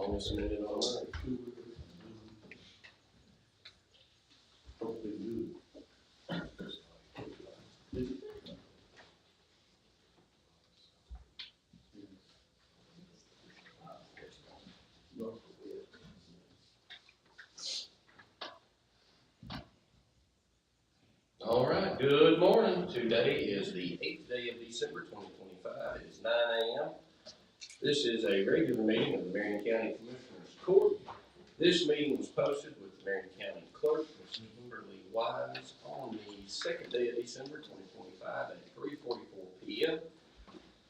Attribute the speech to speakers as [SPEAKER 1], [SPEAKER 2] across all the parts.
[SPEAKER 1] on this minute on earth. All right, good morning. Today is the 8th day of December 2025. It is 9 a.m. This is a regular meeting of the Marion County Commissioners Court. This meeting was posted with the Marion County Clerk, Ms. Kimberly Wise, on the 2nd day of December 2025 at 3:44 p.m.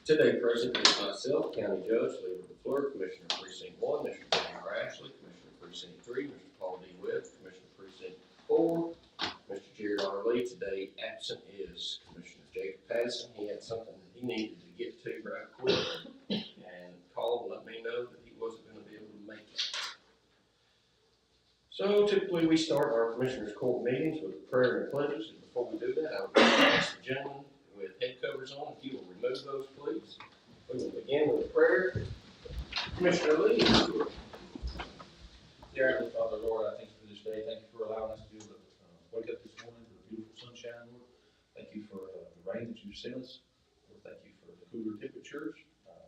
[SPEAKER 1] Today present is myself, County Judge Leader LaFleur, Commissioner Precinct 1, Mr. Danny Grashley, Commissioner Precinct 3, Mr. Paul D. Webb, Commissioner Precinct 4, Mr. Jared R. Lee. Today absent is Commissioner Jacob Patterson. He had something that he needed to get to right quick and called and let me know that he wasn't going to be able to make it. So typically we start our Commissioners Court meetings with prayer and pledges. And before we do that, I would ask the gentleman with head covers on, if you will remove those, please. We will begin with a prayer. Commissioner Lee.
[SPEAKER 2] Dear Heavenly Father, Lord, I thank you for this day. Thank you for allowing us to be able to wake up this morning to the beautiful sunshine, Lord. Thank you for the rain that you've sent us. Lord, thank you for the cooler temperatures.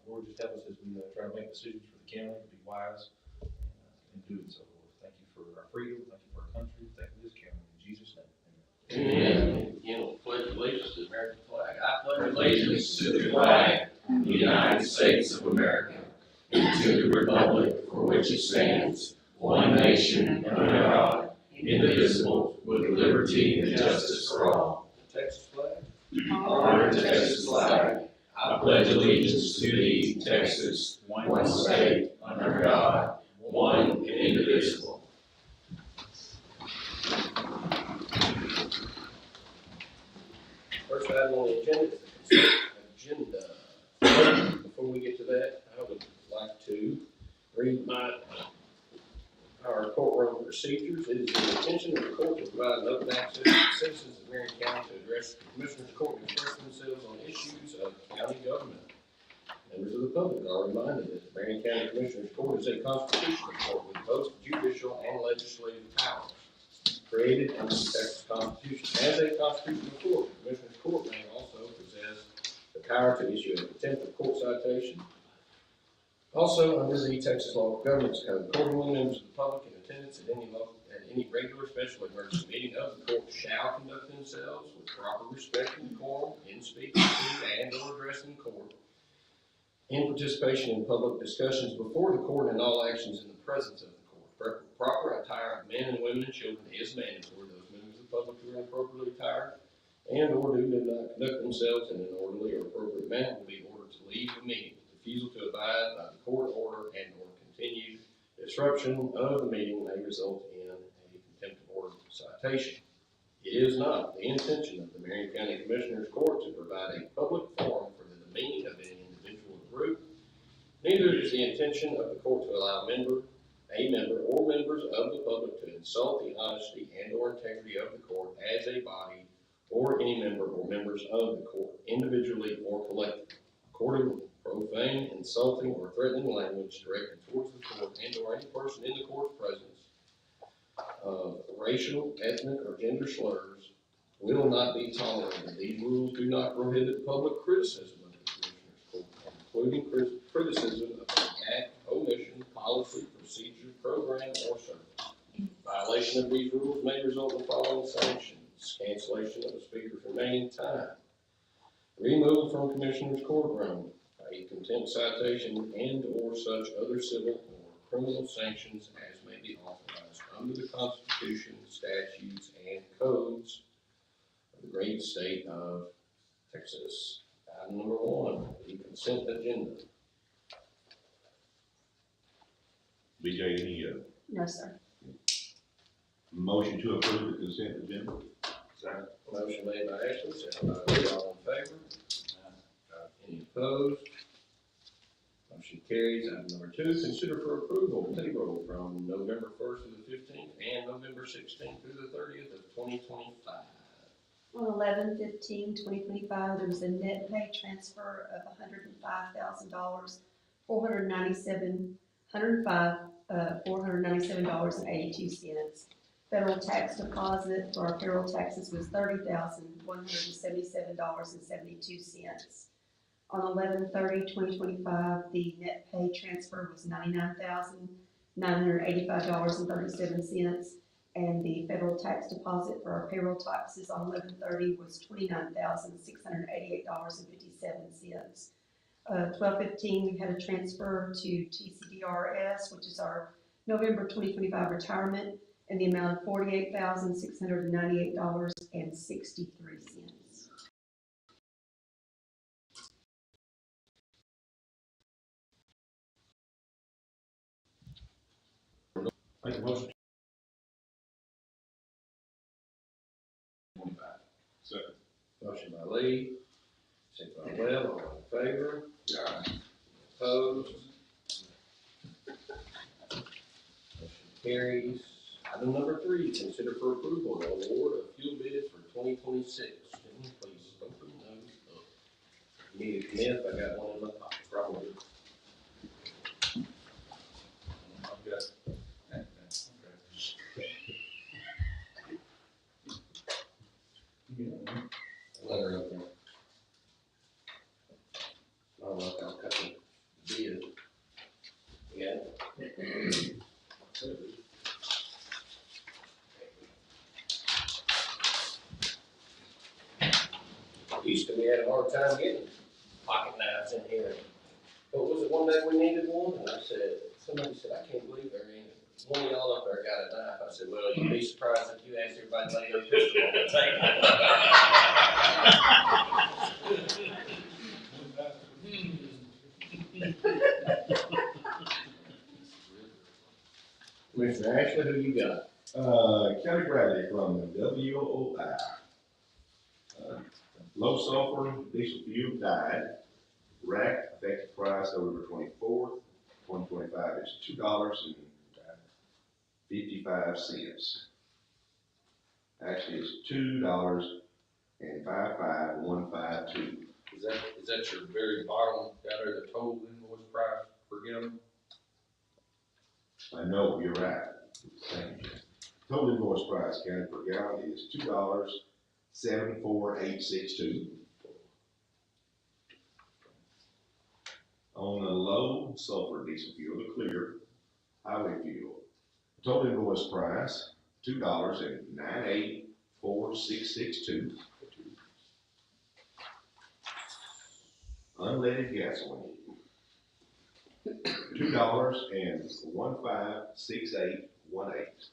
[SPEAKER 2] Lord, just help us as we try to make decisions for the county to be wise in doing so, Lord. Thank you for our freedom. Thank you for our country. Thank you for this county. In Jesus' name,
[SPEAKER 1] Amen. Again, we'll pledge allegiance to the American flag. I pledge
[SPEAKER 3] Allegiance to the flag of the United States of America and to the republic for which it stands, one nation under God, indivisible, with liberty and justice for all.
[SPEAKER 1] the Texas flag.
[SPEAKER 3] Honor the Texas flag. I pledge allegiance to thee, Texas, one state, under God, one and indivisible.
[SPEAKER 1] First item on the agenda is the consent agenda. Before we get to that, I would like to read our courtroom procedures. It is the intention of the court to provide an open access to citizens of Marion County to address the Commissioners Court and express themselves on issues of county government. Members of the public are reminded that the Marion County Commissioners Court is a constitutional court with both judicial and legislative powers. Created under the Texas Constitution as a constitutional court, the Commissioners Court may also possess the power to issue a contempt of court citation. Also, under the Texas Local Governments Code, accordingly, members of the public in attendance at any regular special emergency meeting of the court shall conduct themselves with proper respect and decorum in speaking to and or addressing the court, in participation in public discussions before the court, and all actions in the presence of the court. Proper attire of men and women and children is mandatory. Those members of the public who are inappropriately attired and or do not conduct themselves in an orderly or appropriate manner will be ordered to leave the meeting. Refusal to abide by the court order and or continued disruption of the meeting may result in a contempt of order citation. It is not the intention of the Marion County Commissioners Court to provide a public forum for the demeaning of any individual or group. Neither is the intention of the court to allow a member or members of the public to insult the honesty and or integrity of the court as a body, or any member or members of the court, individually or collectively. Accordingly, profane, insulting, or threatening language directed towards the court and or any person in the court's presence of racial, ethnic, or gender slurs will not be tolerated. These rules do not prohibit public criticism of the Commissioners Court, including criticism of an act, omission, policy, procedure, program, or service. Violation of these rules may result in the following sanctions: cancellation of a speaker's remaining time, removal from Commissioners Courtroom, a contempt citation, and or such other civil or criminal sanctions as may be authorized under the Constitution, statutes, and codes of the great state of Texas. Item number 1, the consent agenda.
[SPEAKER 4] BJ, any
[SPEAKER 5] No, sir.
[SPEAKER 4] motion to approve the consent agenda? Second.
[SPEAKER 1] Motion made by Ashley, second by Lee. All in favor? Any opposed? Motion carries. Item number 2, consider for approval payroll from November 1st to the 15th and November 16th through the 30th of 2025.
[SPEAKER 5] On 11/15/2025, there was a net pay transfer of $105,000, $497 $105,497.82. Federal tax deposit for our payroll taxes was $30,177.72. On 11/30/2025, the net pay transfer was $99,985.37, and the federal tax deposit for our payroll taxes on 11/30 was $29,688.57. 12/15, we had a transfer to TCDRS, which is our November 2025 retirement, in the amount of $48,698.63.
[SPEAKER 2] Make a motion. 25.
[SPEAKER 4] Second.
[SPEAKER 1] Motion by Lee, second by Webb, all in favor? Opposed? Motion carries. Item number 3, consider for approval the award of fuel bid for 2026. Gentlemen, please open those up. You need a Smith, I got one in my pocket, probably.
[SPEAKER 2] I've got. Okay.
[SPEAKER 1] Letter up there. I'll look, I'll cut the bid. Yeah. Used to, we had a hard time getting pocket knives in here. But was it one day we needed one? And I said, somebody said, I can't believe there ain't one of y'all up there got a knife. I said, well, you'd be surprised if you asked everybody to lay their pistol on the table. Commissioner Ashley, who you got?
[SPEAKER 4] Kelly Bradley from WOI. Low sulfur diesel fuel died. Rack effective price November 24th, 2025 is $2.55. Actually, it's $2.55152.
[SPEAKER 2] Is that your very bottom down there, the total invoice price per gallon?
[SPEAKER 4] I know, you're right. Thank you. Total invoice price county per gallon is $2.74862. On the low sulfur diesel fuel, the clear highway fuel, total invoice price $2.984662. Unleaded gasoline, $2.156818.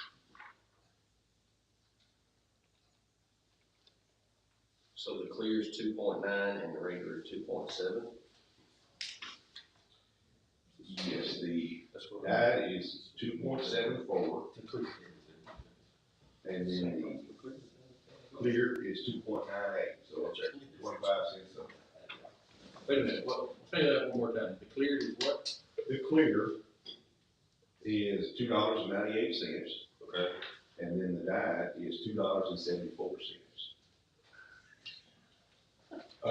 [SPEAKER 1] So the clear is 2.9 and the regular is 2.7.
[SPEAKER 4] Yes, the
[SPEAKER 2] That's what.
[SPEAKER 4] diet is 2.74, and then the clear is 2.98, so it's 25 cents up.
[SPEAKER 2] Wait a minute, what, say that one more time. The clear is what?
[SPEAKER 4] The clear is $2.98,
[SPEAKER 2] Okay.
[SPEAKER 4] and then the diet is $2.74. I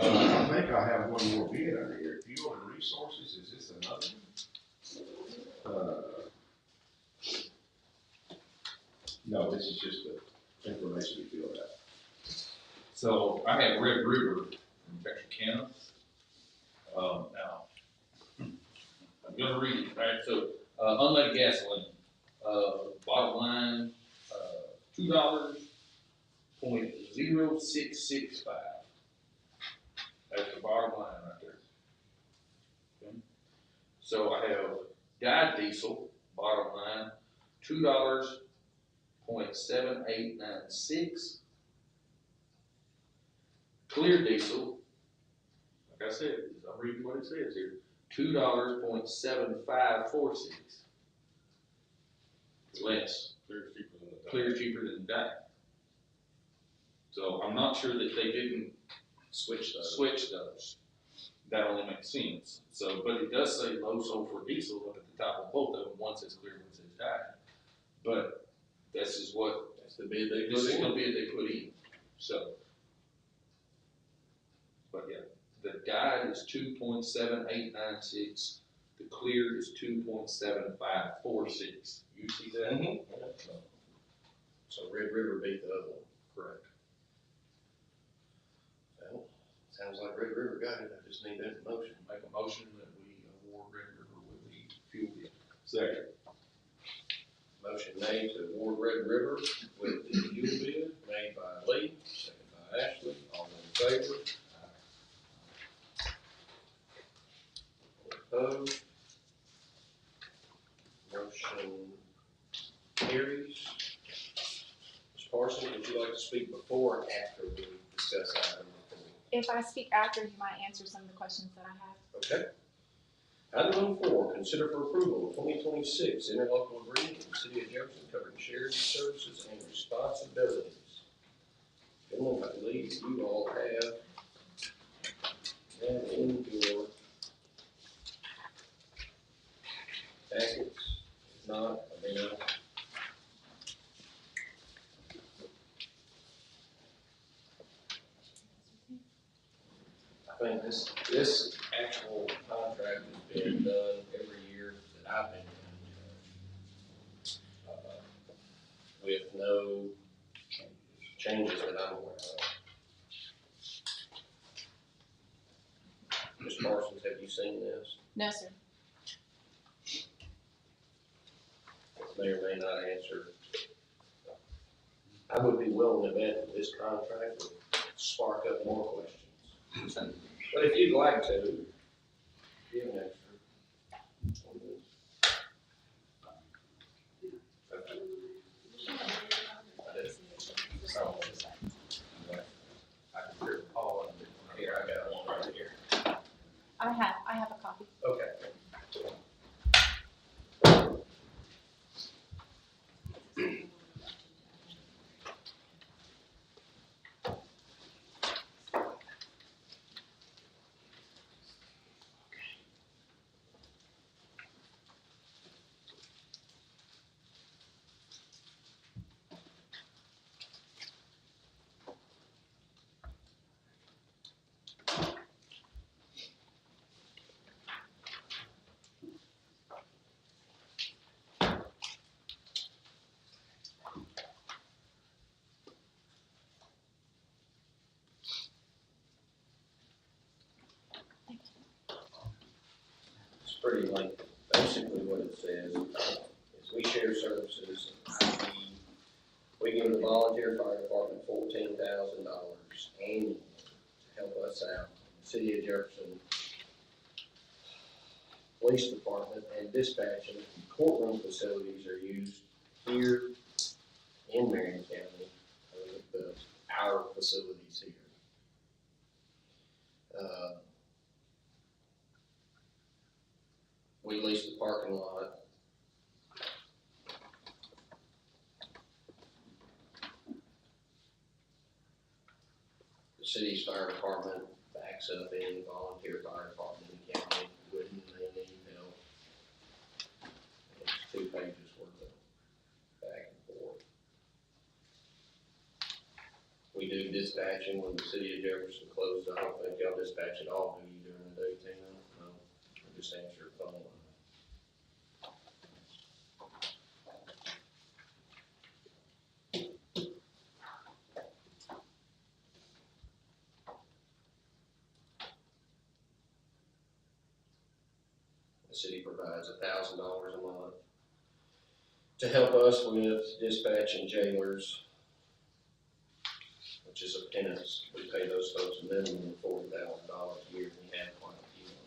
[SPEAKER 4] think I have one more bid under here. Fuel and resources, is this another one? No, this is just the information we filled out.
[SPEAKER 2] So I have Red River from Texarkana. Now, I'm gonna read it, right? So, unleaded gasoline, bottom line, $2.0665. That's the bottom line right there. Okay. So I have dyed diesel, bottom line, $2.7896. Clear diesel, like I said, I'm reading what it says here, $2.7546. Less. Clear's cheaper than dyed. So I'm not sure that they didn't switch those. That only makes sense. So, but it does say low sulfur diesel up at the top of both of them. One says clear, one says dyed. But this is the bid they put in. So, but yeah, the dyed is 2.7896. The clear is 2.7546. You see that?
[SPEAKER 1] So Red River beat the other one.
[SPEAKER 2] Correct.
[SPEAKER 1] Well, sounds like Red River got it, I just need that motion.
[SPEAKER 2] Make a motion that we award Red River with the fuel bid.
[SPEAKER 4] Second.
[SPEAKER 1] Motion made to award Red River with the fuel bid, made by Lee, second by Ashley, all in favor? Opposed? Motion carries. Ms. Parsons, would you like to speak before or after we discuss item number 4?
[SPEAKER 6] If I speak after, you might answer some of the questions that I have.
[SPEAKER 1] Okay. Item number 4, consider for approval of 2026 interlocal agreement with the City of Jefferson covering shared services and responsibilities. Gentlemen, I believe you all have that in your packets. If not, I mean, I think this actual contract has been done every year that I've been doing it. With no changes that I'm aware of. Ms. Parsons, have you seen this?
[SPEAKER 6] No, sir.
[SPEAKER 1] May or may not answer. I would be willing to bet that this contract would spark up more questions. But if you'd like to, give an extra. Here, I got one right here.
[SPEAKER 6] I have a copy.
[SPEAKER 1] Okay. It's pretty lengthy. Basically what it says is we share services. We give the volunteer fire department $14,000 annually to help us out. The City of Jefferson Police Department and dispatching courtroom facilities are used here in Marion County, our facilities here. We lease the parking lot. The city's fire department backs up any volunteer fire department in the county, wouldn't they need help? It's 2 pages worth of back and forth. We do dispatching when the City of Jefferson closes. I don't think y'all dispatch at all, do you, during the day, Tina? No, we just answer your phone. The city provides $1,000 a month to help us with dispatching jailers, which is a penance. We pay those folks a minimum of $40,000 a year, and we have quite a few of them.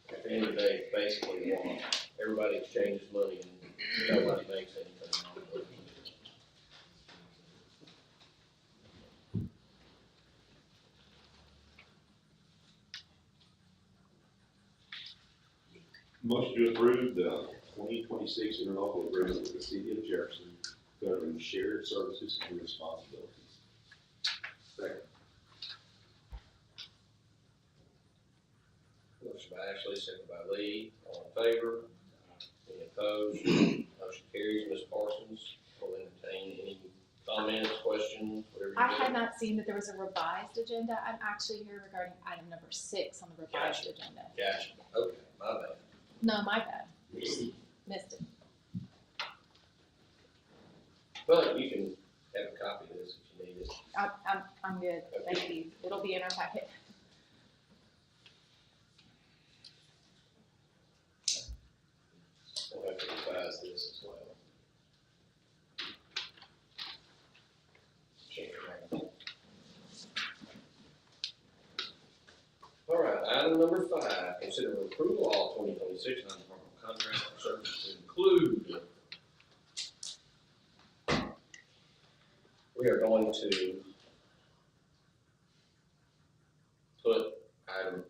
[SPEAKER 1] At the end of the day, basically, everybody exchanges money and nobody makes anything on it.
[SPEAKER 7] Motion to approve the 2026 interlocal agreement with the city of Jefferson governing shared services and responsibilities.
[SPEAKER 1] Motion by Ashley, second by Lee, all in favor? Any opposed? Motion carries. Ms. Parsons will entertain any comments, questions, whatever you
[SPEAKER 6] I
[SPEAKER 1] got.
[SPEAKER 6] had not seen that there was a revised agenda. I'm actually here regarding item number 6 on the revised
[SPEAKER 1] Gotcha.
[SPEAKER 6] agenda.
[SPEAKER 1] Gotcha, okay, my bad.
[SPEAKER 6] No, my bad. Missed it.
[SPEAKER 1] But you can have a copy of this if you need it.
[SPEAKER 6] I'm good. Thank you. It'll be in our packet.
[SPEAKER 1] We'll have to revise this as well. All right, item number 5, consider approval of all 2026 non-departmental contracts for services to include. We are going to put item,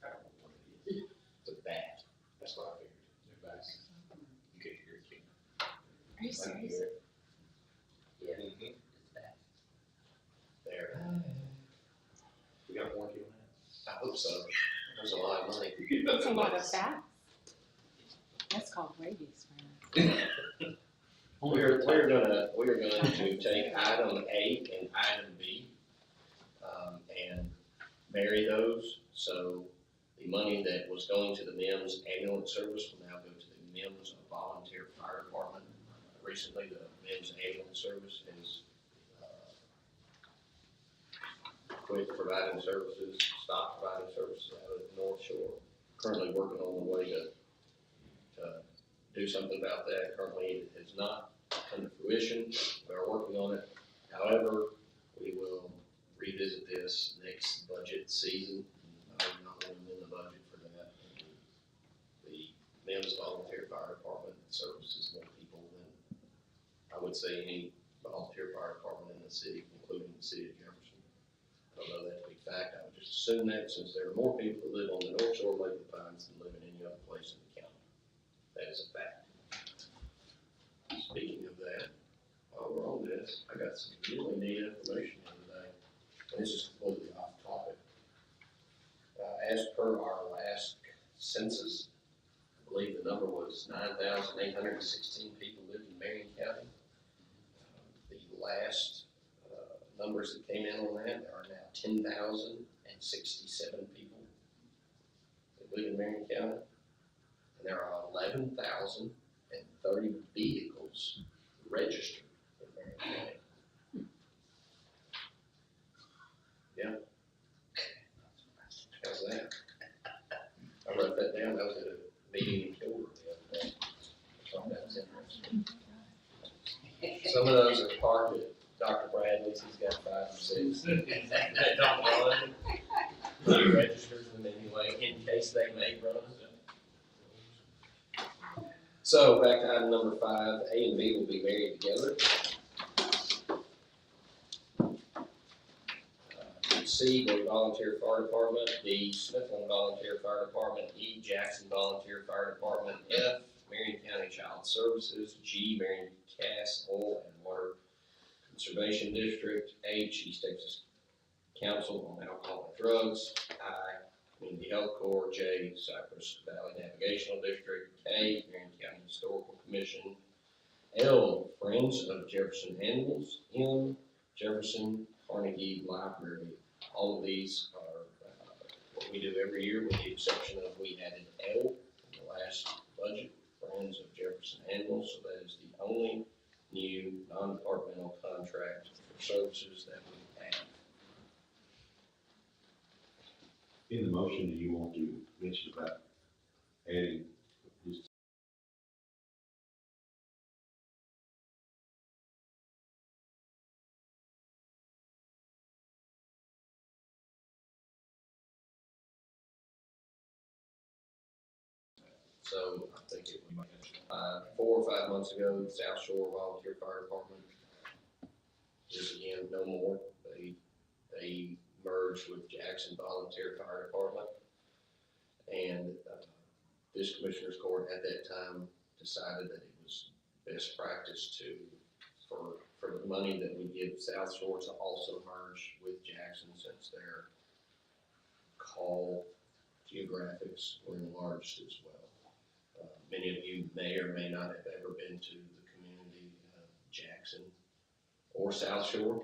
[SPEAKER 1] I don't know what it is, it's a bat, that's what I figured. They're bats. You can hear it, Kim.
[SPEAKER 6] Are you
[SPEAKER 1] I can
[SPEAKER 6] serious?
[SPEAKER 1] hear it. Yeah. It's that. There.
[SPEAKER 2] We got a warranty on
[SPEAKER 1] I hope so. There's a lot of money.
[SPEAKER 6] That's a lot of bats. That's called rabies, friends.
[SPEAKER 1] We're going to take item A and item B, and marry those. So the money that was going to the MIMS ambulance service will now go to the MIMS volunteer fire department. Recently, the MIMS ambulance service has quit providing services, stopped providing services out of the North Shore. Currently working on the way to do something about that. Currently, it has not come to fruition. We are working on it. However, we will revisit this next budget season. I'm not going to amend the budget for that. The MIMS volunteer fire department services more people than, I would say, any volunteer fire department in the city, including the city of Jefferson. I don't know that to be fact. I would just assume that since there are more people that live on the North Shore of Lake Pines than live in any other place in the county. That is a fact. Speaking of that, while we're on this, I got some really neat information the other day. And this is completely off topic. As per our last census, I believe the number was 9,816 people lived in Marion County. The last numbers that came in on that, there are now 10,067 people that live in Marion County. And there are 11,030 vehicles registered in Marion County. Yeah. How's that? I wrote that down, that was at a meeting in Kilgore the other day. I thought that was interesting. Some of those are parked at Dr. Bradley's, he's got 5 or 6. That don't run. He registers them anyway, in case they may run. So, back to item number 5, A and B will be married together. C, the Volunteer Fire Department, D, Smithland Volunteer Fire Department, E, Jackson Volunteer Fire Department, F, Marion County Child Services, G, Marion Cass Oil and Water Conservation District, H, East Texas Council on Alcohol and Drugs, I, Community Health Corps, J, Cypress Valley Navigational District, K, Marion County Historical Commission, L, Friends of Jefferson Animals, M, Jefferson Carnegie Library. All of these are what we do every year, with the exception of we added L in the last budget, Friends of Jefferson Animals, so that is the only new non-departmental contract for services that we have.
[SPEAKER 7] In the motion, do you want to mention about adding this?
[SPEAKER 1] So I think it was 4 or 5 months ago, South Shore Volunteer Fire Department is again no more. They merged with Jackson Volunteer Fire Department, and this Commissioners Court at that time decided that it was best practice for the money that we give South Shore to also merge with Jackson, since their call geographics were enlarged as well. Many of you may or may not have ever been to the community of Jackson or South Shore.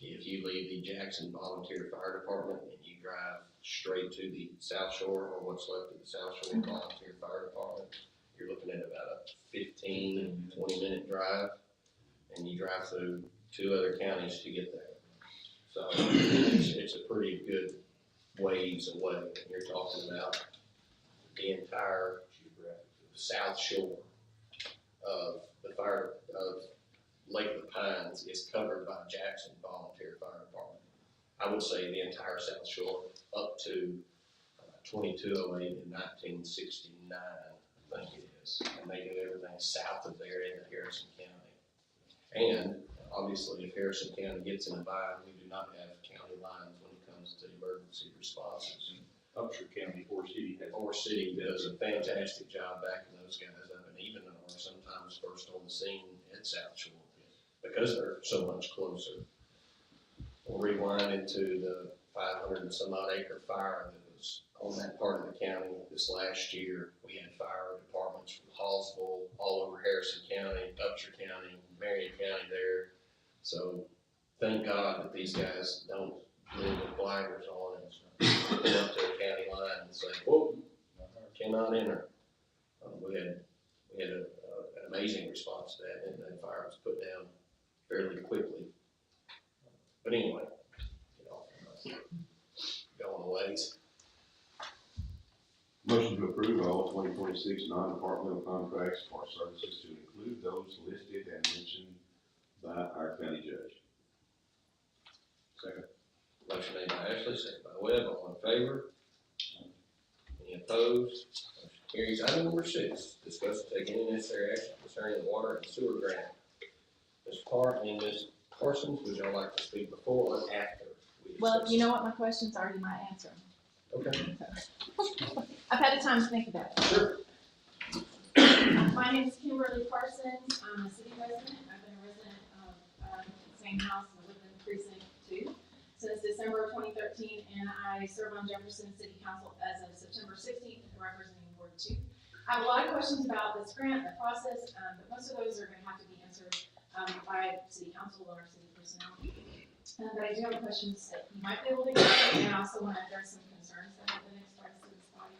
[SPEAKER 1] If you leave the Jackson Volunteer Fire Department and you drive straight to the South Shore, or what's left of the South Shore Volunteer Fire Department, you're looking at about a 15, 20-minute drive, and you drive through 2 other counties to get there. So it's a pretty good ways away. You're talking about the entire South Shore of the fire of Lake of the Pines is covered by Jackson Volunteer Fire Department. I would say the entire South Shore up to 2208 in 1969, I think it is. And they do everything south of there into Harrison County. And obviously, if Harrison County gets in a bind, we do not have county lines when it comes to emergency responses.
[SPEAKER 7] Upshur County, Forest City has.
[SPEAKER 1] Or City does a fantastic job backing those guys up, and even are sometimes first on the scene at South Shore because they're so much closer. We'll rewind into the 500 and some odd acre fire that was on that part of the county this last year. We had fire departments from Hallsville, all over Harrison County, Upshur County, Marion County there. So thank God that these guys don't live with blinders on and pull up to a county line and say, whoa, cannot enter. We had an amazing response to that, and that fire was put down fairly quickly. But anyway, going a ways.
[SPEAKER 4] Motion to approve all 2026 non-departmental contracts for services to include those listed and mentioned by our county judge. Second.
[SPEAKER 1] Motion made by Ashley, second by Webb, all in favor? Any opposed? Motion carries. Item number 6, discuss and take any necessary action concerning the water and sewer grant. Ms. Park and Ms. Parsons, would y'all like to speak before or after we discuss?
[SPEAKER 6] Well, you know what, my questions already might answer them.
[SPEAKER 1] Okay,
[SPEAKER 6] I've had the time to think about it.
[SPEAKER 1] sure.
[SPEAKER 6] My name is Kimberly Parsons. I'm a city resident. I've been a resident of the same house and lived in precinct 2 since December of 2013, and I serve on Jefferson City Council as of September 16th, representing Ward 2. I have a lot of questions about this grant, the process, but most of those are going to have to be answered by City Council or City personnel. But I do have questions that you might be able to answer, and I also want to address some concerns that have been expressed to this body.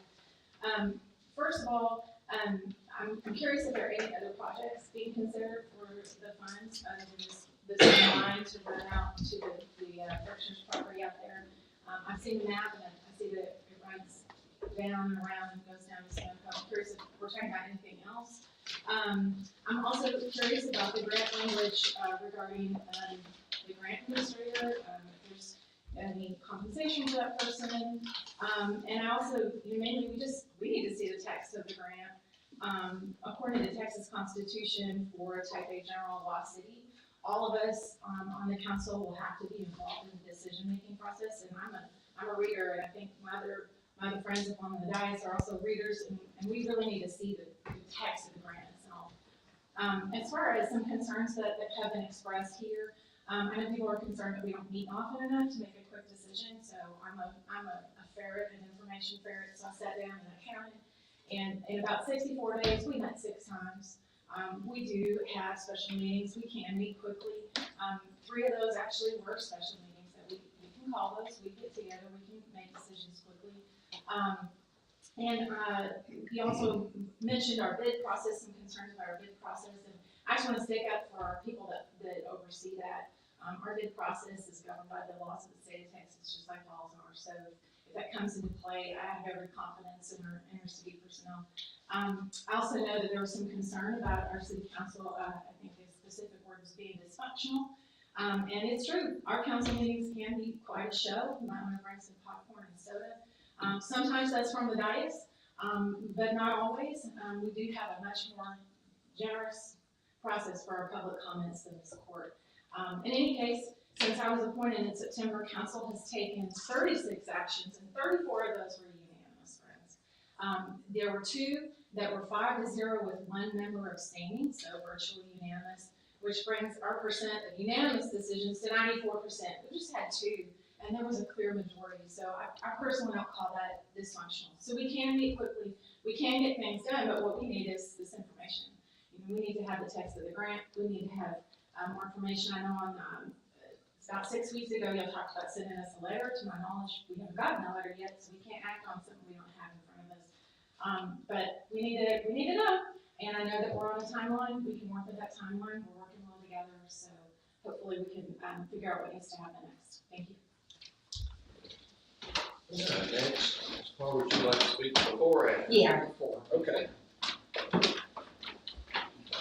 [SPEAKER 6] First of all, I'm curious if there are any other projects being considered for the funds other than this line to run out to the Berkshire's property out there. I've seen the map and I see that it runs down and around and goes down to Stamford. I'm curious if we're talking about anything else. I'm also curious about the grant language regarding the grant administrator, if there's any compensation for that person. And I also, mainly we need to see the text of the grant. According to the Texas Constitution for Type A General Law City, all of us on the council will have to be involved in the decision-making process. And I'm a reader, and I think my other friends up on the dais are also readers, and we really need to see the text of the grant itself. As far as some concerns that have been expressed here, I know people are concerned that we don't meet often enough to make a quick decision. So I'm a ferret, an information ferret, so I sat down and I counted. And in about 64 days, we met 6 times. We do have special meetings. We can meet quickly. 3 of those actually were special meetings that we can call those. We get together. We can make decisions quickly. He also mentioned our bid process and concerns about our bid process. And I just want to stick up for our people that oversee that. Our bid process is governed by the laws of the state of Texas, just like laws are. So if that comes into play, I have every confidence in our city personnel. I also know that there was some concern about our city council. I think the specific word was being dysfunctional. And it's true. Our council meetings can be quite a show. You might want to bring some popcorn and soda. Sometimes that's from the dais, but not always. We do have a much more generous process for our public comments than this court. In any case, since I was appointed in September, council has taken 36 actions, and 34 of those were unanimous, friends. There were two that were 5-0 with one member abstaining, so virtually unanimous, which brings our percent of unanimous decisions to 94%. We just had two, and there was a clear majority, so I personally don't call that dysfunctional. So we can meet quickly, we can get things done, but what we need is this information. We need to have the text of the grant, we need to have more information. I know about 6 weeks ago, y'all talked about sending us a letter. To my knowledge, we haven't gotten a letter yet, so we can't act on something we don't have in front of us. But we need to know, and I know that we're on a timeline. We can work with that timeline. We're working well together, so hopefully we can figure out what needs to happen next. Thank you.
[SPEAKER 1] All right, next, Ms. Paul, would you like to speak before or after?
[SPEAKER 8] Yeah, before.
[SPEAKER 1] Okay.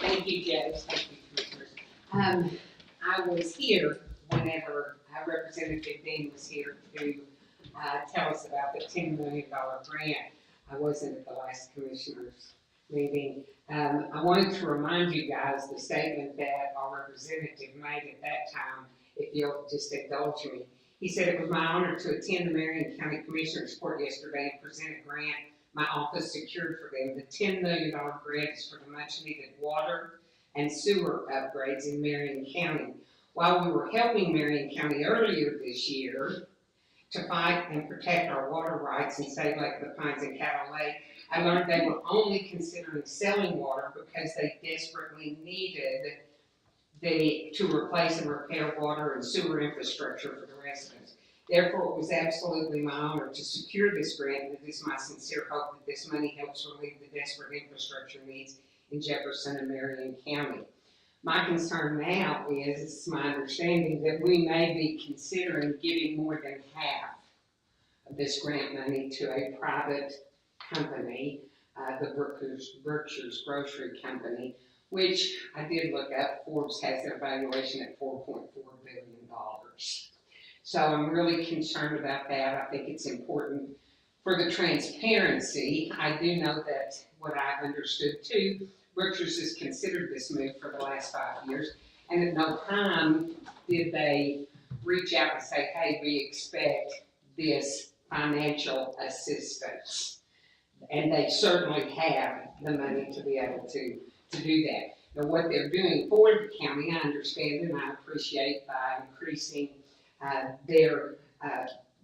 [SPEAKER 8] Thank you, Judge. Thank you, Commissioners. I was here whenever Representative Dean was here to tell us about the $10 million grant. I wasn't at the last Commissioners meeting. I wanted to remind you guys the statement that our representative made at that time, if you'll just indulge me. He said, "It was my honor to attend the Marion County Commissioners Court yesterday and present a grant my office secured for them. The $10 million grant is for the much needed water and sewer upgrades in Marion County. While we were helping Marion County earlier this year to fight and protect our water rights in Save Lake of the Pines and Cattle Lake, I learned they were only considering selling water because they desperately needed to replace and repair water and sewer infrastructure for the residents. Therefore, it was absolutely my honor to secure this grant, and it is my sincere hope that this money helps relieve the desperate infrastructure needs in Jefferson and Marion County. My concern now is, it's my understanding, that we may be considering giving more than half of this grant money to a private company, the Berkshire's Grocery Company, which I did look up. Forbes has their valuation at $4.4 billion. So I'm really concerned about that. I think it's important for the transparency. I do know that what I've understood too, Berkshire's has considered this move for the last 5 years, and at no time did they reach out and say, hey, we expect this financial assistance. And they certainly have the money to be able to do that. Now, what they're doing for the county, I understand and I appreciate by increasing their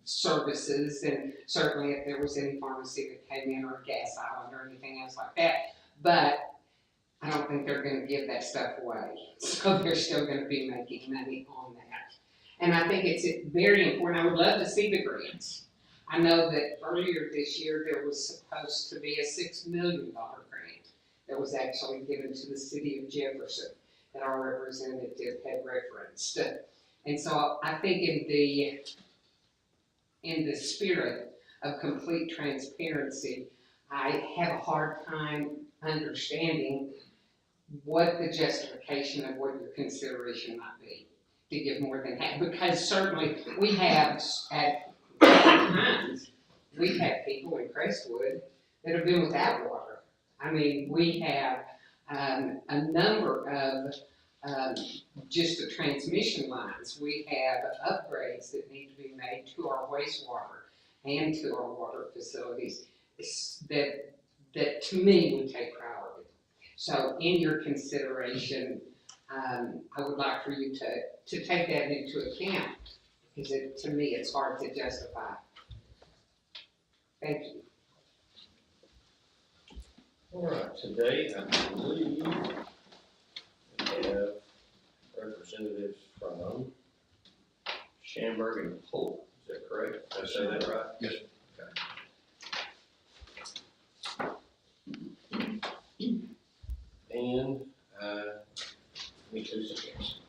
[SPEAKER 8] services, and certainly if there was any pharmacy that came in, or a gas island or anything else like that. But I don't think they're going to give that stuff away. So they're still going to be making money on that. And I think it's very important. I would love to see the grants. I know that earlier this year there was supposed to be a $6 million grant that was actually given to the city of Jefferson that our representative had referenced. And so I think in the spirit of complete transparency, I have a hard time understanding what the justification of what your consideration might be to give more than half. Because certainly we have at times, we've had people in Crestwood that have been without water. I mean, we have a number of just the transmission lines. We have upgrades that need to be made to our wastewater and to our water facilities that to me would take priority. So in your consideration, I would like for you to take that into account, because to me it's hard to justify. Thank you.
[SPEAKER 1] All right, today I believe we have representatives from Schamberg and Polk. Is that correct? Did I say that right?
[SPEAKER 2] Yes.
[SPEAKER 1] Okay. And, me 2 seconds.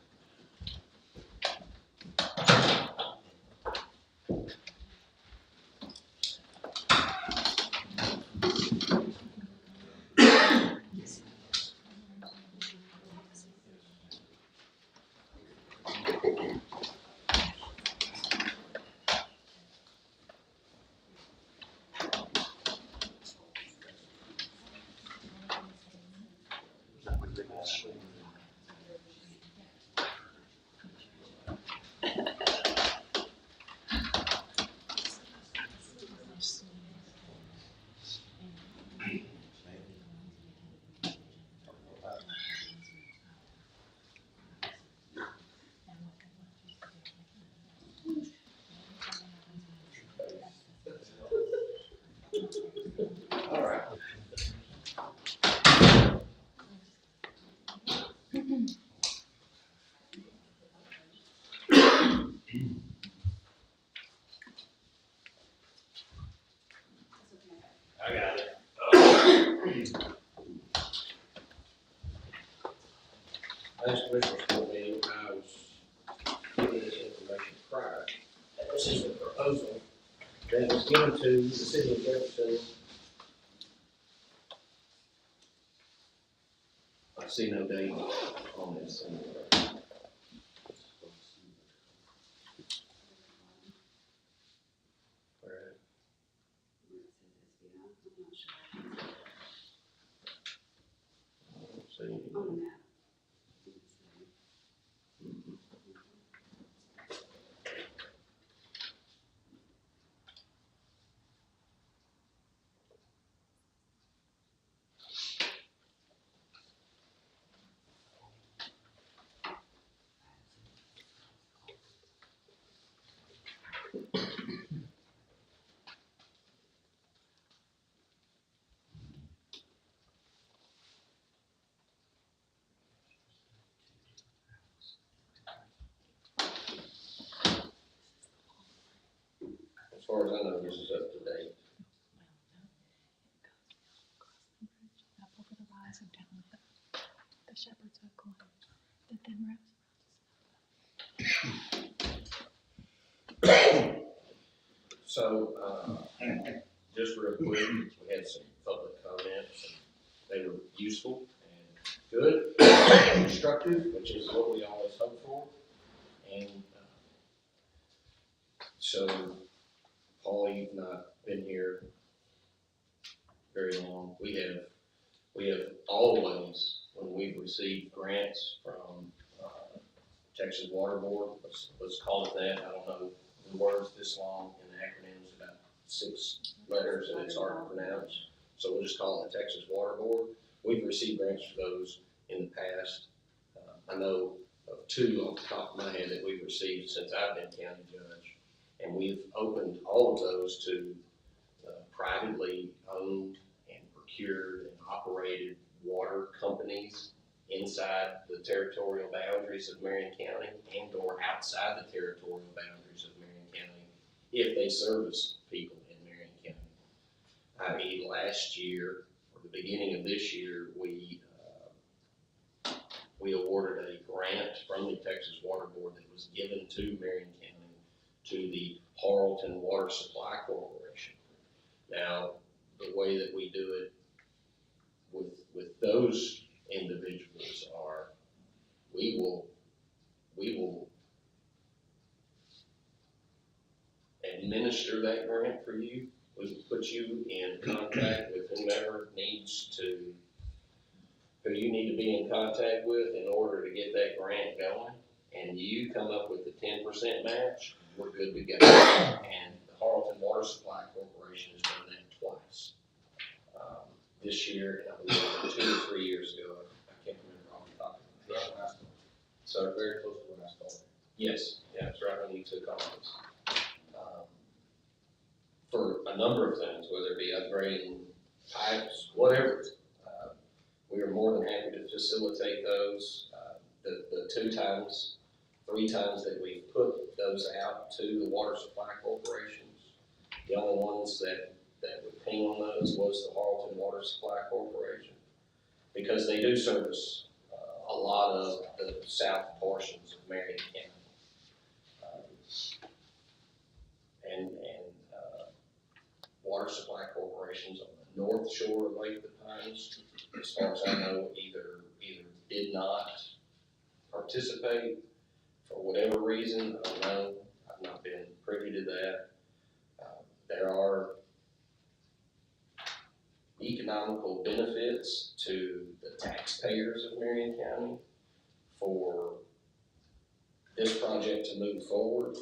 [SPEAKER 1] that was given to the city of Jefferson. I see no date on this anywhere. Where I don't see anything. As far as I know, this is up to date.
[SPEAKER 9] Up over the rise and down the shepherd's oak line that then wraps
[SPEAKER 1] So, just real quick, we had some public comments, and they were useful and good, and constructive, which is what we always hope for. And, so, Paul, you've not been here very long. We have always, when we've received grants from, Texas Water Board, let's call it that, I don't know the words this long in the acronyms, about 6 letters and it's hard to pronounce. So we'll just call it the Texas Water Board. We've received grants for those in the past. I know of 2 off the top of my head that we've received since I've been county judge. And we've opened all of those to privately owned and procured and operated water companies inside the territorial boundaries of Marion County and or outside the territorial boundaries of Marion County if they service people in Marion County. I.e. last year, or the beginning of this year, we awarded a grant from the Texas Water Board that was given to Marion County to the Harleton Water Supply Corporation. Now, the way that we do it with those individuals are, we will administer that grant for you. We will put you in contact with whomever who you need to be in contact with in order to get that grant going. And you come up with the 10% match, we're good to go. And the Harleton Water Supply Corporation has done that twice. This year, and I believe 2 or 3 years ago, I can't remember off the top of my head. So
[SPEAKER 2] Very close to when I started.
[SPEAKER 1] yes, yeah, it's right when you took office. For a number of things, whether it be upgrading pipes, whatever, we are more than happy to facilitate those. The 2 times, 3 times that we put those out to the water supply corporations, the only ones that would ping on those was the Harleton Water Supply Corporation, because they do service a lot of the south portions of Marion County. And water supply corporations on the north shore of Lake of the Pines, as far as I know, either did not participate for whatever reason. I don't know. I've not been privy to that. There are economical benefits to the taxpayers of Marion County for this project to move forward.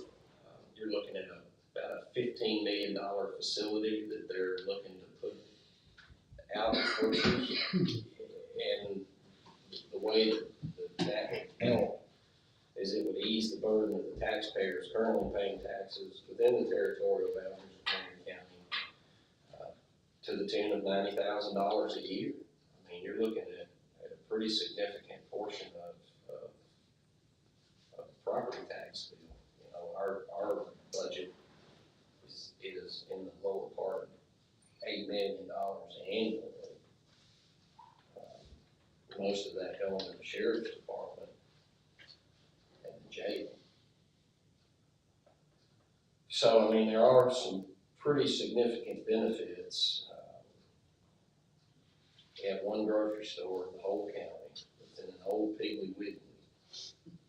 [SPEAKER 1] You're looking at about a $15 million facility that they're looking to put out courses. And the way that would help is it would ease the burden of the taxpayers currently paying taxes within the territorial boundaries of Marion County to the tune of $90,000 a year. I mean, you're looking at a pretty significant portion of the property tax bill. You know, our budget is in the lower part, $8 million annually. Most of that going to the sheriff's department and the jail. So, I mean, there are some pretty significant benefits. We have one grocery store in the whole county, within an old Piggly Wiggly,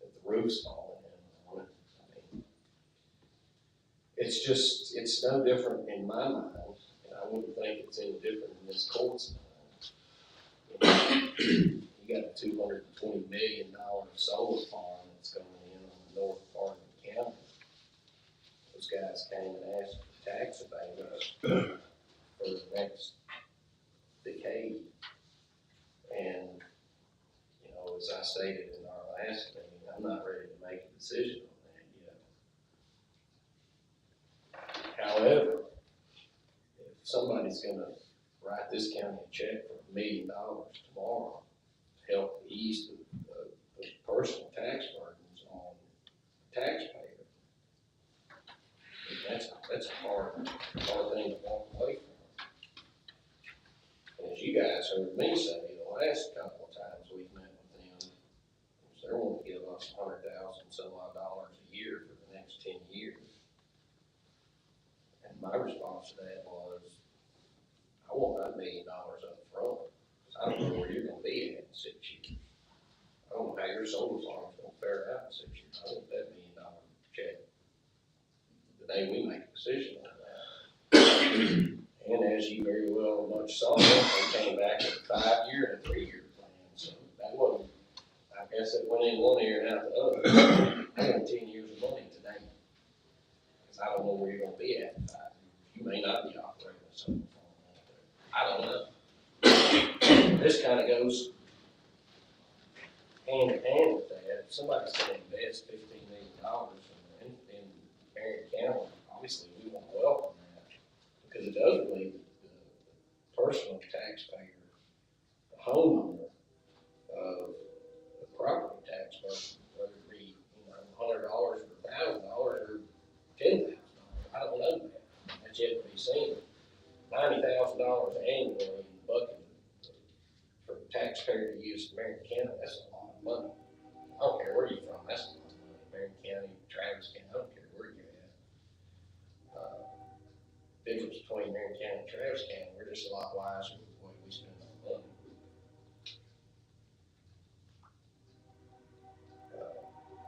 [SPEAKER 1] with the roof's falling in on it. I mean, it's just, it's no different in my mind, and I wouldn't think it's any different in this court's mind. You got a $220 million solar farm that's going in on the north part of the county. Those guys came and asked for tax abatement for the next decade. And, you know, as I stated in our last meeting, I'm not ready to make a decision on that yet. However, if somebody's gonna write this county a check for $1 million tomorrow to help ease the personal tax burdens on taxpayers, that's a hard thing to walk away from. And as you guys heard me say, the last couple of times we've met with them, they're wanting to give us $100,000 some odd dollars a year for the next 10 years. And my response to that was, I want that $1 million up front, 'cause I don't know where you're gonna be at in 6 years. I don't know how your solar farm's gonna fare out in 6 years. I want that $1 million check the day we make a decision on that. And as you very well much saw, they came back with a 5-year and a 3-year plan, so that wasn't, I guess it went in one ear and out the other. I want 10 years of money today, because I don't know where you're gonna be at in 5 years. You may not be operating a solar farm out there. I don't know. This kinda goes hand in hand with that. If somebody's gonna invest $15 million in Marion County, obviously we want to welcome that, because it does relieve the personal taxpayer, the homeowner, of the property tax burden, whether it be, $100 or $1,000 or $10,000. I don't know that. That's yet to be seen. $90,000 annually in the bucket for a taxpayer to use in Marion County, that's a lot of money. I don't care where you're from, that's a lot of money. Marion County, Travis County, I don't care where you're at. Difference between Marion County and Travis County, we're just a lot wiser with the way we spend our money.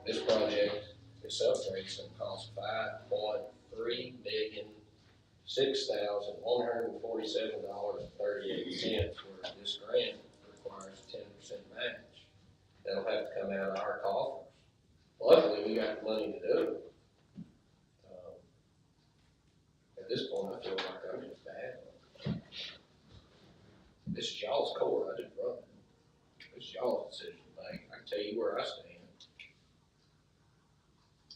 [SPEAKER 1] This project, this upgrade's gonna cost $5,306,147.38, where this grant requires a 10% match. That'll have to come out of our coffers. Luckily, we got the money to do it. At this point, I feel like I'm just bad. This is y'all's court, I just run it. This is y'all's decision to make. I can tell you where I stand.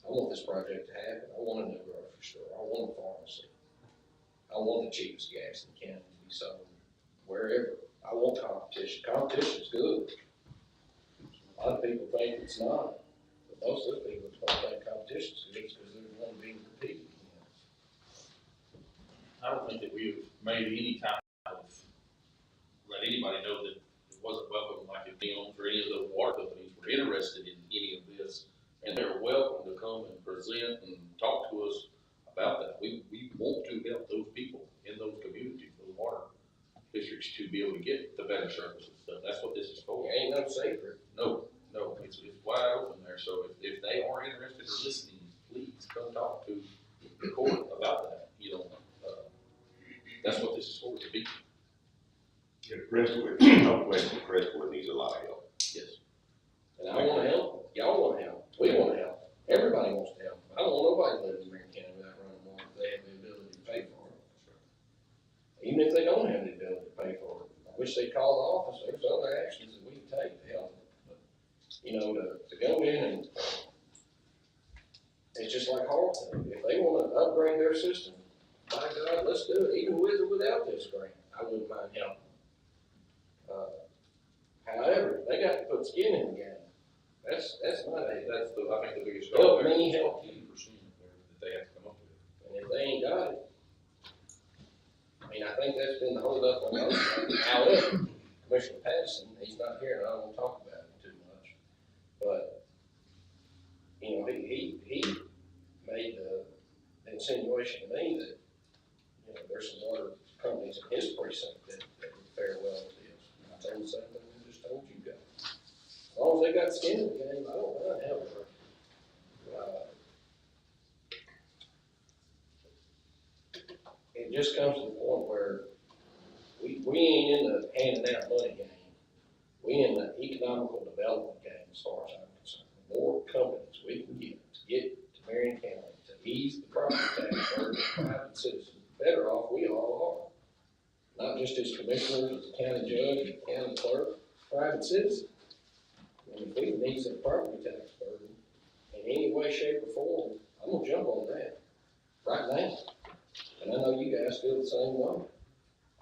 [SPEAKER 1] I want this project to happen. I want a new grocery store. I want a pharmacy. I want the cheapest gas in the county to be sold wherever. I want competition. Competition's good. A lot of people think it's not, but most of the people that don't think competition's good is because they're the one being competed against.
[SPEAKER 2] I don't think that we've made any type of, let anybody know that it wasn't welcome, like if Neon or any of the water companies were interested in any of this. And they're welcome to come and present and talk to us about that. We want to help those people in those communities, those water districts, to be able to get the better services. So that's what this is for.
[SPEAKER 1] It ain't no secret.
[SPEAKER 2] No, it's wide open there. So if they are interested in listening, please come talk to the court about that. That's what this is for, to be.
[SPEAKER 4] Yeah, Crestwood, no question, Crestwood needs a lot of help.
[SPEAKER 2] Yes.
[SPEAKER 1] And I wanna help, y'all wanna help, we wanna help, everybody wants to help. I don't want nobody living in Marion County without running water if they have the ability to pay for it. Even if they don't have the ability to pay for it, I wish they'd call the office, there's other actions that we can take to help them. But, to go in and, it's just like Harlton, if they wanna upgrade their system, by God, let's do it, even with or without this grant, I wouldn't mind helping. However, they got to put skin in the game. That's my day.
[SPEAKER 2] I think the biggest
[SPEAKER 1] Help
[SPEAKER 2] goal there
[SPEAKER 1] me
[SPEAKER 2] is
[SPEAKER 1] help
[SPEAKER 2] 10% that they have to come up with.
[SPEAKER 1] And if they ain't got it, I think that's been the hold up on those things. However, Commissioner Patterson, he's not here, and I don't want to talk about it too much. But, he made the insinuation to me that there's some water companies in his precinct that would fare well with this. And I told him the same thing I just told you guys. As long as they got skin in the game, I don't mind having it. It just comes to the point where we ain't in the handing out money game. We in the economical development game as far as I'm concerned. The more companies we can get to Marion County to ease the property tax burden of private citizens, the better off we all are. Not just as commissioners, as a county judge, as a county clerk, private citizens. And if we can ease that property tax burden in any way, shape, or form, I'm gonna jump on that right now. And I know you guys feel the same way.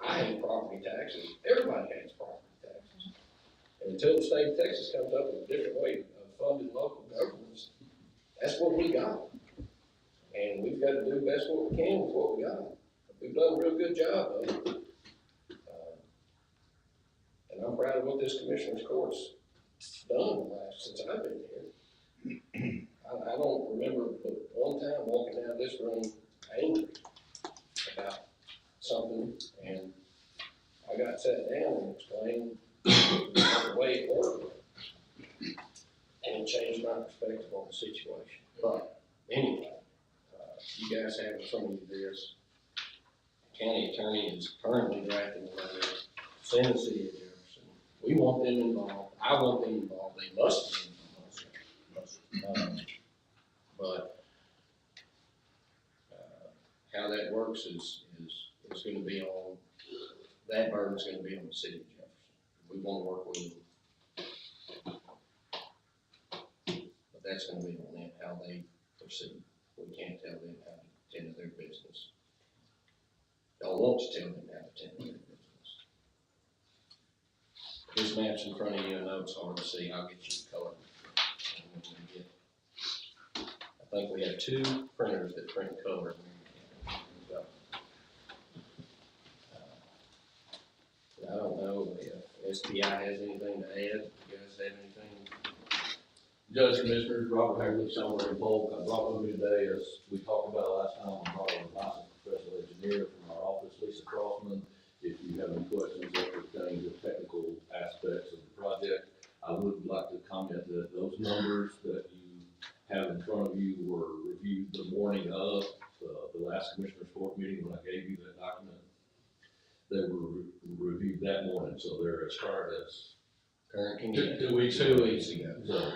[SPEAKER 1] I hate property taxes. Everybody hates property taxes. And until the state of Texas comes up with a different way of funding local governments, that's what we got. And we've got to do the best what we can with what we got. We've done a real good job of it. And I'm proud of what this commissioner's court's done since I've been here. I don't remember but one time walking out of this room angry about something, and I got sat down and explained the way it worked, and it changed my perspective on the situation. But anyway, you guys have in front of you this. County attorney is currently drafting a letter, send the city of Jefferson. We want them involved. I want them involved. They must be involved. But how that works is going to be on, that burden's going to be on the city of Jefferson. We want to work with them. But that's going to be on them, how they proceed. We can't tell them how to tend to their business. Don't want to tell them how to tend to their business. This map's in front of you. I know it's hard to see. I'll get you the color. I think we have 2 printers that print color. I don't know if STI has anything to add. You guys have anything?
[SPEAKER 2] Judge, Commissioners, Robert Hagley, somewhere in Polk. I brought with me today, as we talked about last time, I brought a licensed professional engineer from our office, Lisa Crossman. If you have any questions that pertain to technical aspects of the project, I would like to comment that those numbers that you have in front of you were reviewed the morning of the last Commissioners Court meeting when I gave you that document. They were reviewed that morning, so they're as current as
[SPEAKER 1] Current
[SPEAKER 2] 2 weeks ago.
[SPEAKER 1] 2 weeks ago.
[SPEAKER 2] So,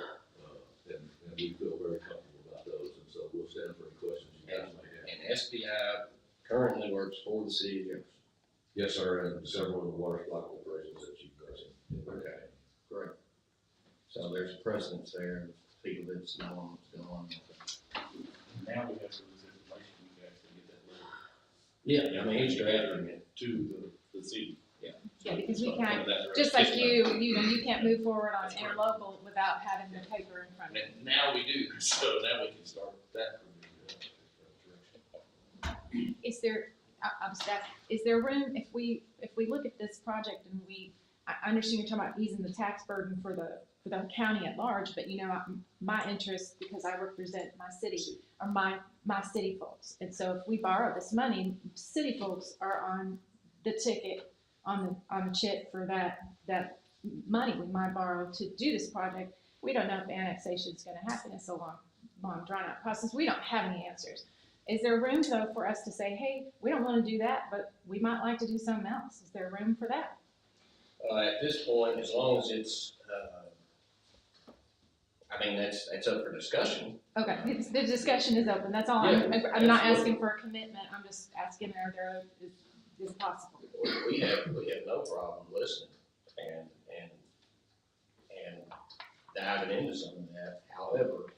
[SPEAKER 2] and we feel very comfortable about those, and so we'll stand for any questions you guys may have.
[SPEAKER 1] And STI currently works for the city of Jefferson.
[SPEAKER 2] Yes, sir, and several of the water supply corporations that you've mentioned.
[SPEAKER 1] Okay, great. So there's precedence there, people that's known what's going on.
[SPEAKER 2] Now we have to use information, we can actually get that letter
[SPEAKER 1] Yeah, I mean, he's drafting it.
[SPEAKER 2] to the city.
[SPEAKER 6] Yeah, because we
[SPEAKER 2] So,
[SPEAKER 6] can't,
[SPEAKER 2] that direction.
[SPEAKER 6] just like you can't move forward on interlocal without having the paper in front of you.
[SPEAKER 2] And now we do, so now we can start that direction.
[SPEAKER 6] Is there, I'm stuck, is there room, if we look at this project and I understand you're talking about easing the tax burden for the county at large, but my interest, because I represent my city, are my city folks. And so if we borrow this money, city folks are on the ticket, on the chip for that money we might borrow to do this project. We don't know if annexation is gonna happen. It's a long drawn out process. We don't have any answers. Is there room though for us to say, hey, we don't wanna do that, but we might like to do something else? Is there room for that?
[SPEAKER 1] At this point, as long as it's, I mean, that's up for discussion.
[SPEAKER 6] Okay, the discussion is open. That's all.
[SPEAKER 1] Yeah,
[SPEAKER 6] I'm not
[SPEAKER 1] absolutely.
[SPEAKER 6] asking for a commitment. I'm just asking, is it possible?
[SPEAKER 1] We have no problem listening and diving into some of that. However,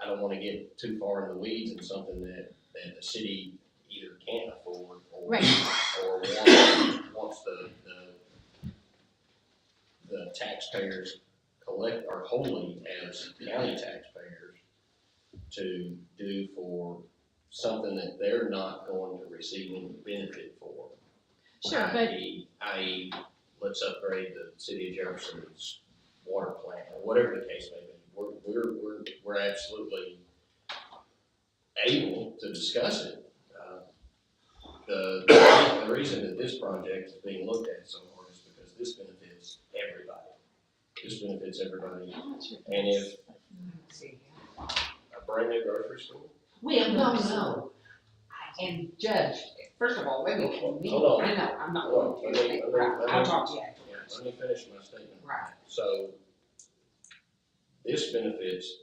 [SPEAKER 1] I don't wanna get too far in the weeds in something that the city either can't afford or
[SPEAKER 6] Right.
[SPEAKER 1] or wants the taxpayers collect, or wholly as county taxpayers to do for something that they're not going to receive any benefit for.
[SPEAKER 6] Sure, but
[SPEAKER 1] i.e., let's upgrade the city of Jefferson's water plant, or whatever the case may be. We're absolutely able to discuss it. the reason that this project is being looked at so hard is because this benefits everybody. This benefits everybody. And if
[SPEAKER 8] See,
[SPEAKER 1] a brand new grocery store,
[SPEAKER 8] well, no. And Judge, first of all, let me,
[SPEAKER 1] Hold on.
[SPEAKER 8] I know, I'm not
[SPEAKER 1] Hold
[SPEAKER 8] going
[SPEAKER 1] on.
[SPEAKER 8] to, right, I'll talk to you after.
[SPEAKER 1] yeah, let me finish my statement.
[SPEAKER 8] Right.
[SPEAKER 1] So, this benefits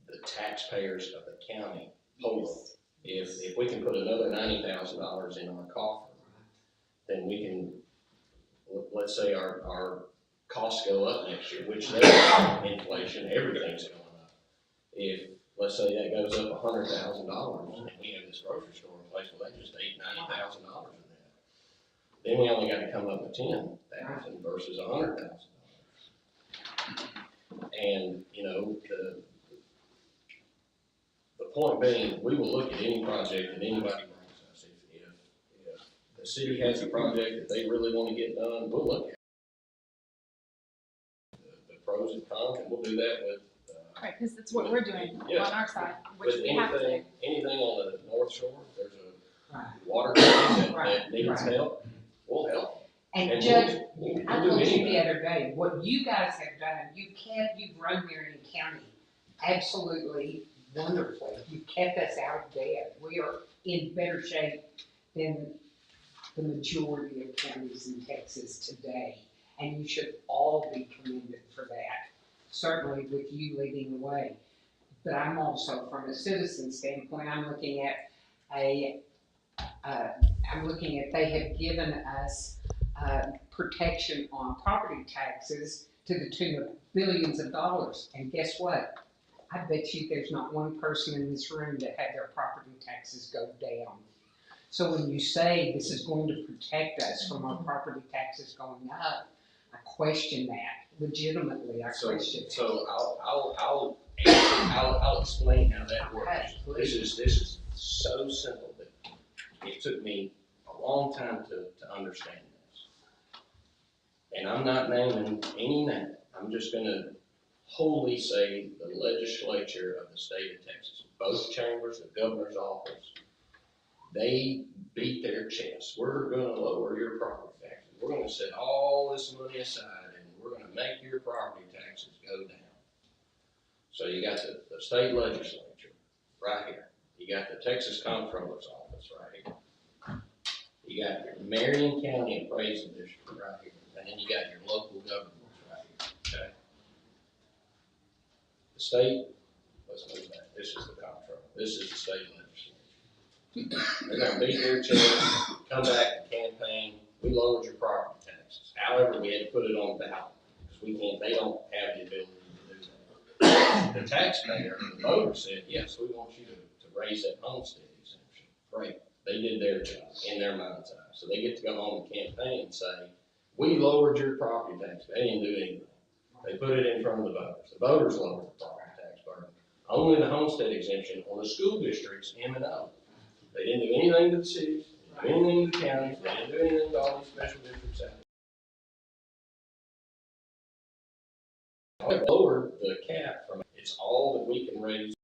[SPEAKER 1] the taxpayers of the county wholly. If we can put another $90,000 in our coffer, then we can, let's say our costs go up next year, which there's inflation, everything's going up. If, let's say that goes up $100,000 and we have this grocery store in place, well, they just ate $90,000 in that. Then we only got to come up with 10,000 versus $100,000. And, you know, the point being, we will look at any project that anybody brings us. If the city has a project that they really want to get done, we'll look at the pros and cons, and we'll do that with,
[SPEAKER 9] Right, because that's what we're doing on
[SPEAKER 1] Yeah.
[SPEAKER 9] our side, which
[SPEAKER 1] with
[SPEAKER 9] we have to do.
[SPEAKER 1] anything on the North Shore. There's a
[SPEAKER 8] Right.
[SPEAKER 1] water company that
[SPEAKER 8] Right,
[SPEAKER 1] needs
[SPEAKER 8] right.
[SPEAKER 1] help, we'll help.
[SPEAKER 8] And Judge,
[SPEAKER 1] we'll
[SPEAKER 8] I
[SPEAKER 1] do
[SPEAKER 8] told you
[SPEAKER 1] anything.
[SPEAKER 8] the other day, what you guys have done, you've run Marion County absolutely wonderfully. You kept us out of debt. We are in better shape than the majority of counties in Texas today. And you should all be commended for that, certainly with you leading the way. But I'm also, from a citizen standpoint, I'm looking at they have given us protection on property taxes to the tune of billions of dollars. And guess what? I bet you there's not one person in this room that had their property taxes go down. So when you say this is going to protect us from our property taxes going up, I question that. Legitimately, I question that.
[SPEAKER 1] So I'll explain how that works.
[SPEAKER 8] Okay,
[SPEAKER 1] This is so simple that it took me a long time to understand this. And I'm not naming any name. I'm just gonna wholly say the legislature of the state of Texas, both chambers, the governor's office, they beat their chest. We're gonna lower your property taxes. We're gonna set all this money aside and we're gonna make your property taxes go down. So you got the state legislature right here. You got the Texas Comptroller's office right here. You got your Marion County Appraisal District right here. And then you got your local governments right here, okay? The state, let's move that. This is the comptroller. This is the state legislature. They're gonna beat their chest, come back and campaign, we lowered your property taxes. However, we had to put it on the ballot, because they don't have the ability to do that. The taxpayer, the voter said, yes, we want you to raise that homestead exemption. Great, they did their job in their mind's eye. So they get to go home and campaign and say, we lowered your property tax. They didn't do anything. They put it in front of the voters. The voters lowered the property tax burden. Only the homestead exemption on the school districts, M&O. They didn't do anything to the cities, they didn't do anything to the counties, they didn't do anything to all these special districts out there. They lowered the cap from, it's all that we can raise.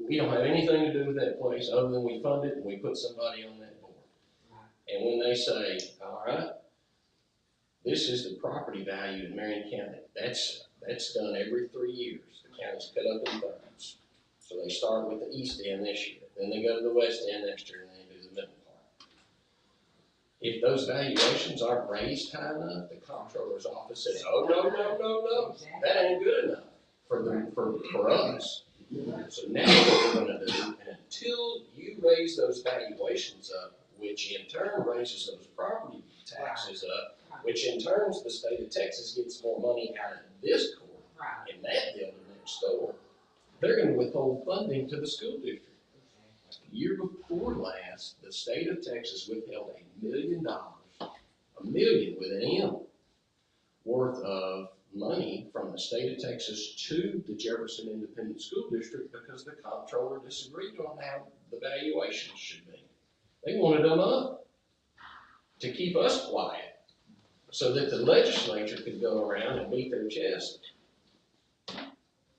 [SPEAKER 1] We don't have anything to do with that place other than we fund it and we put somebody on that board. And when they say, all right, this is the property value in Marion County, that's done every 3 years. The county's cut up in thirds. So they start with the east end this year, then they go to the west end next year, and then they do the middle part. If those valuations aren't raised high enough, the comptroller's office says, oh, no, that ain't good enough for us. So now what we're gonna do, and until you raise those valuations up, which in turn raises those property taxes up, which in turn the state of Texas gets more money out of this court,
[SPEAKER 8] Right.
[SPEAKER 1] in that building next door, they're gonna withhold funding to the school district. The year before last, the state of Texas withheld $1 million, a million with an M, worth of money from the state of Texas to the Jefferson Independent School District because the comptroller disagreed on how the valuations should be. They wanted them up to keep us quiet so that the legislature could go around and beat their chest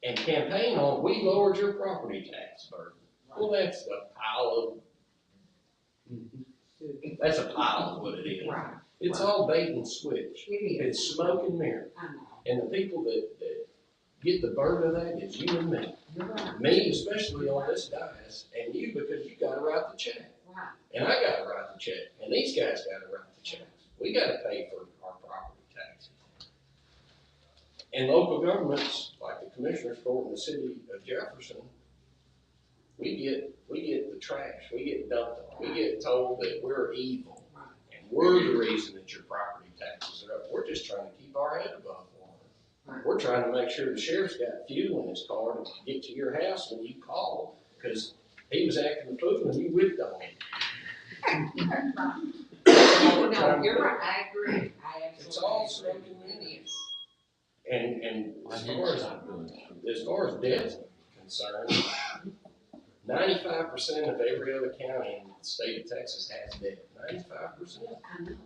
[SPEAKER 1] and campaign on, we lowered your property tax burden. Well, that's a pile of what it is.
[SPEAKER 8] Right.
[SPEAKER 1] It's all bait and switch.
[SPEAKER 8] It is.
[SPEAKER 1] It's smoke and mirror.
[SPEAKER 8] I know.
[SPEAKER 1] And the people that get the burden of that is you and me.
[SPEAKER 8] You're right.
[SPEAKER 1] Me, especially on this dais, and you because you gotta write the check.
[SPEAKER 8] Right.
[SPEAKER 1] And I gotta write the check, and these guys gotta write the checks. We gotta pay for our property taxes. And local governments, like the Commissioners Court in the city of Jefferson, we get the trash, we get dumped on, we get told that we're evil. And we're the reason that your property taxes are up. We're just trying to keep our head above water. We're trying to make sure the sheriff's got fuel in his car to get to your house when you call, because he was acting a fool and you whipped on him.
[SPEAKER 8] No, you're right, I agree, I absolutely.
[SPEAKER 1] It's all
[SPEAKER 8] agree.
[SPEAKER 1] smoke and mirrors.
[SPEAKER 8] It is.
[SPEAKER 1] And as far as debt's concerned, 95% of every other county in the state of Texas has debt. 95%.
[SPEAKER 8] I know.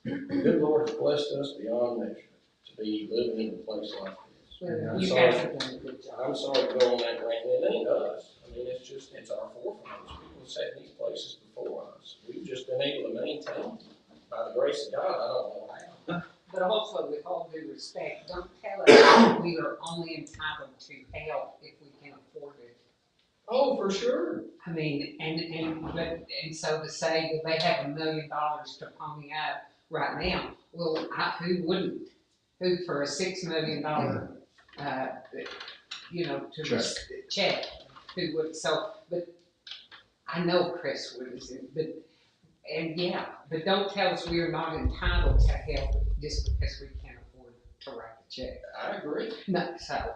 [SPEAKER 1] The good Lord has blessed us beyond measure to be living in a place like this.
[SPEAKER 8] Well,
[SPEAKER 1] I'm
[SPEAKER 8] you
[SPEAKER 1] sorry.
[SPEAKER 8] guys have done a good job.
[SPEAKER 1] I'm sorry to go on that rant. It ain't us. I mean, it's our forefathers. People have sat in these places before us. We've just been able to maintain. By the grace of God, I don't know how.
[SPEAKER 8] But also, with all due respect, don't tell us that we are only entitled to help if we can afford it.
[SPEAKER 1] Oh, for sure.
[SPEAKER 8] I mean, and so to say that they have $1 million to pony up right now, well, who wouldn't? Who for a $6 million, check, who would, so, but I know Chris would, but don't tell us we are not entitled to help just because we can't afford to write the check.
[SPEAKER 1] I agree.
[SPEAKER 8] No, so,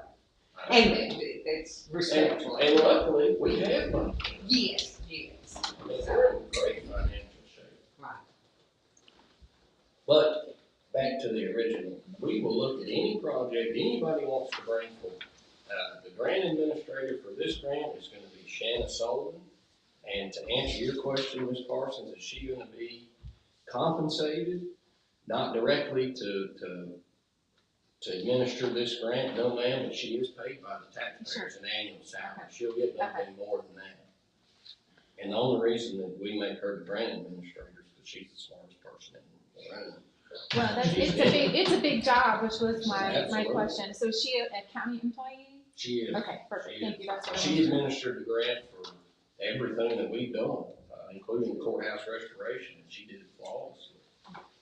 [SPEAKER 8] and it's respectful.
[SPEAKER 1] And luckily, we have money.
[SPEAKER 8] Yes.
[SPEAKER 1] I mean, we're in great financial shape.
[SPEAKER 8] Right.
[SPEAKER 1] But back to the original, we will look at any project anybody wants to bring forward. The grant administrator for this grant is going to be Shanna Sullivan. And to answer your question, Ms. Parsons, is she going to be compensated? Not directly to administer this grant, no ma'am, but she is paid by the taxpayers an annual salary. She'll get nothing more than that. And the only reason that we make her the grant administrator is because she's the smartest person in the room.
[SPEAKER 9] Well, it's a big job, which was my
[SPEAKER 1] Absolutely.
[SPEAKER 9] question. So is she a county employee?
[SPEAKER 1] She is.
[SPEAKER 9] Okay, perfect,
[SPEAKER 1] She
[SPEAKER 9] thank you, that's what I
[SPEAKER 1] She
[SPEAKER 9] wanted.
[SPEAKER 1] administered the grant for everything that we've done, including the courthouse restoration, and she did it flawlessly.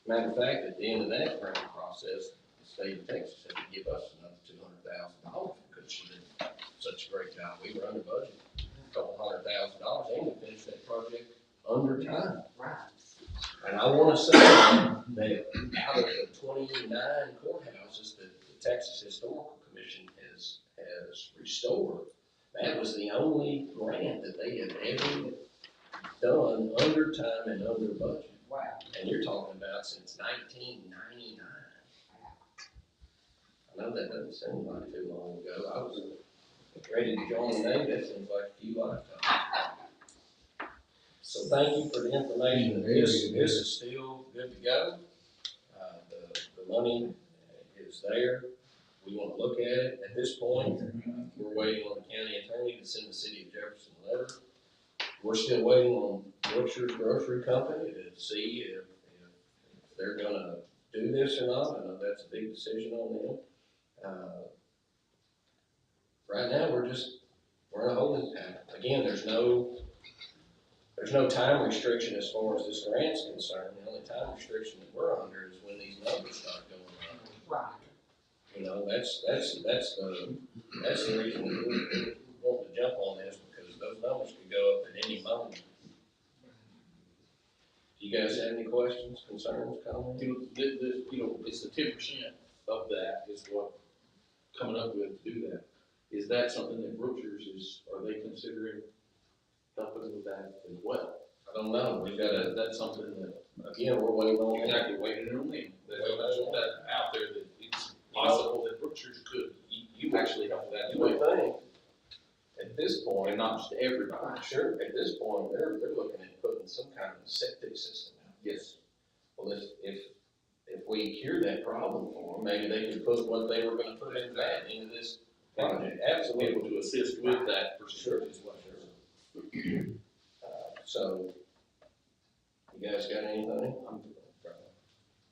[SPEAKER 1] Matter of fact, at the end of that grant process, the state of Texas had to give us another $200,000 because she did such a great job. We were under budget, $200,000, and we finished that project under time.
[SPEAKER 8] Right.
[SPEAKER 1] And I want to say that out of the 29 courthouses that the Texas Historical Commission has restored, that was the only grant that they have ever done under time and under budget.
[SPEAKER 8] Wow.
[SPEAKER 1] And you're talking about since 1999. I know that doesn't seem like too long ago. I was ready to join the Navy. That seems like a few lifetimes. So thank you for the information. This is still good to go. The money is there. We want to look at it. At this point, we're waiting on the county attorney to send the city of Jefferson a letter. We're still waiting on Butcher's Grocery Company to see if they're gonna do this or not. I know that's a big decision on them. Right now, we're in a holding pattern. Again, there's no time restriction as far as this grant's concerned. The only time restriction that we're under is when these numbers start going up.
[SPEAKER 8] Right.
[SPEAKER 1] You know, that's the reason we want to jump on this, because those numbers could go up at any moment. Do you guys have any questions, concerns, comments?
[SPEAKER 2] It's the 10% of that is what, coming up with to do that. Is that something that Brookshires is, are they considering helping with that as well?
[SPEAKER 1] I don't know, we gotta,
[SPEAKER 2] That's something that,
[SPEAKER 1] again, we're waiting on.
[SPEAKER 2] exactly, waiting on them. That's that out there, that it's possible that Brookshires could actually help with that as
[SPEAKER 1] You would
[SPEAKER 2] well.
[SPEAKER 1] think, at this point,
[SPEAKER 2] And not just everybody.
[SPEAKER 1] sure, at this point, they're looking at putting some kind of septic system out.
[SPEAKER 2] Yes.
[SPEAKER 1] Well, if we cure that problem for them, maybe they could put what they were gonna put into this project.
[SPEAKER 2] Absolutely, able to assist with that for sure as well.
[SPEAKER 1] So, you guys got anything?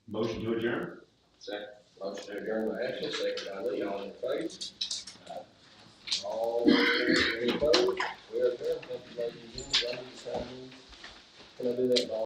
[SPEAKER 4] Motion to adjourn?
[SPEAKER 1] Second, motion to adjourn by Ashley, second by Lee, all in favor? All, any opposed? We are adjourned, thank you, ladies and gentlemen, can I do that, Bob?